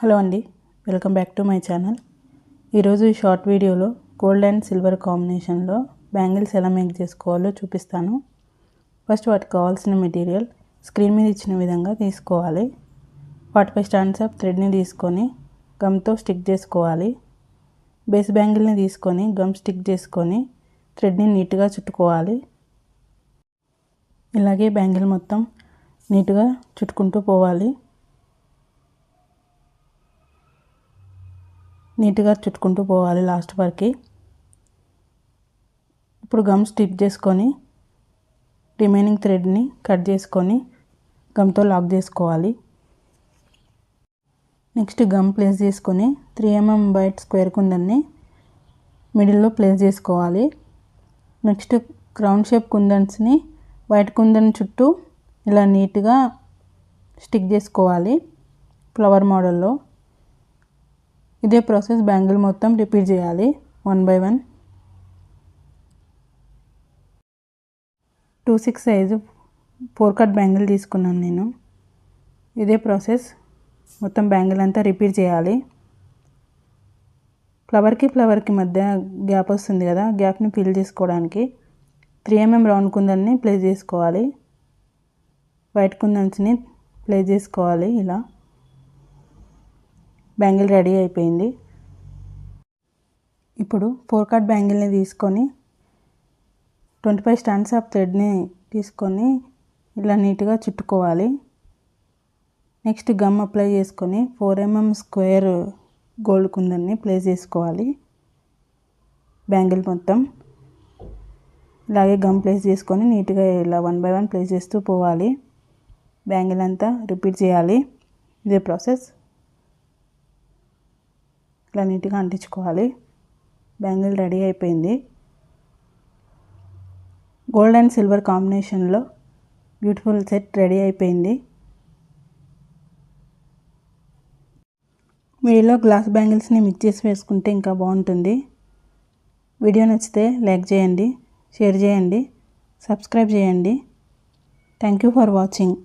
Hello అండి, welcome back to my channel. ఈరోజు ఈ షార్ట్ వీడియోలో గోల్డ్ అండ్ సిల్వర్ కాంబినేషన్లో బ్యాంగిల్స్ ఎలా మేక్ చేసుకోవాలో చూపిస్తాను. ఫస్ట్ వాటికి కావాల్సిన మెటీరియల్ స్క్రీన్ మీద ఇచ్చిన విధంగా తీసుకోవాలి. వాటిపై స్టాండ్స్ ఆఫ్ థ్రెడ్ని తీసుకొని గమ్తో స్టిక్ చేసుకోవాలి. బేస్ బ్యాంగిల్ని తీసుకొని గమ్ స్టిక్ చేసుకొని థ్రెడ్ని నీట్గా చుట్టుకోవాలి. ఇలాగే బ్యాంగిల్ మొత్తం నీట్గా చుట్టుకుంటూ పోవాలి. లాస్ట్ వరకు. ఇప్పుడు గమ్ స్టిక్ చేసుకొని రిమైనింగ్ థ్రెడ్ని కట్ చేసుకొని గమ్తో లాక్ చేసుకోవాలి. నెక్స్ట్ గమ్ ప్లేస్ చేసుకొని 3 mm వైట్ స్క్వేర్ కుందన్ని మిడిల్లో ప్లేస్ చేసుకోవాలి. నెక్స్ట్ క్రౌన్ షేప్ కుందన్స్ని వైట్ కుందన్ చుట్టూ ఇలా నీట్గా స్టిక్ చేసుకోవాలి ఫ్లవర్ మోడల్లో. ఇదే ప్రాసెస్ బ్యాంగిల్ మొత్తం రిపీట్ చేయాలి 1 by 1. 2/6 సైజు 4 కట్ బ్యాంగిల్ తీసుకున్నాను నేను. ఇదే ప్రాసెస్ మొత్తం బ్యాంగిల్ అంతా రిపీట్ చేయాలి. ఫ్లవర్కి మధ్య గ్యాప్ వస్తుంది కదా, గ్యాప్ని ఫిల్ చేసుకోవడానికి 3 mm రౌండ్ కుందన్ని ప్లేస్ చేసుకోవాలి. వైట్ కుందన్స్ని ప్లేస్ చేసుకోవాలి. ఇలా బ్యాంగిల్ రెడీ అయిపోయింది. ఇప్పుడు 4 కట్ బ్యాంగిల్ని తీసుకొని 25 స్టాండ్స్ ఆఫ్ థ్రెడ్ని తీసుకొని ఇలా నీట్గా చుట్టుకోవాలి. నెక్స్ట్ గమ్ అప్లై చేసుకొని 4 mm స్క్వేర్ గోల్డ్ కుందన్ని ప్లేస్ చేసుకోవాలి. బ్యాంగిల్ మొత్తం ఇలాగే గమ్ ప్లేస్ చేసుకొని నీట్గా ఇలా 1 by 1 ప్లేస్ చేస్తూ పోవాలి. బ్యాంగిల్ అంతా రిపీట్ చేయాలి. ఇదే ప్రాసెస్ ఇలా నీట్గా అంటించుకోవాలి. బ్యాంగిల్ రెడీ అయిపోయింది. గోల్డ్ అండ్ సిల్వర్ కాంబినేషన్లో బ్యూటిఫుల్ సెట్ రెడీ అయిపోయింది. వీడియోలో గ్లాస్ బ్యాంగిల్స్ని మిక్స్ చేసి వేసుకుంటే ఇంకా బాగుంటుంది. వీడియో నచ్చితే లైక్ చేయండి, షేర్ చేయండి, సబ్స్క్రైబ్ చేయండి. Thank you for watching.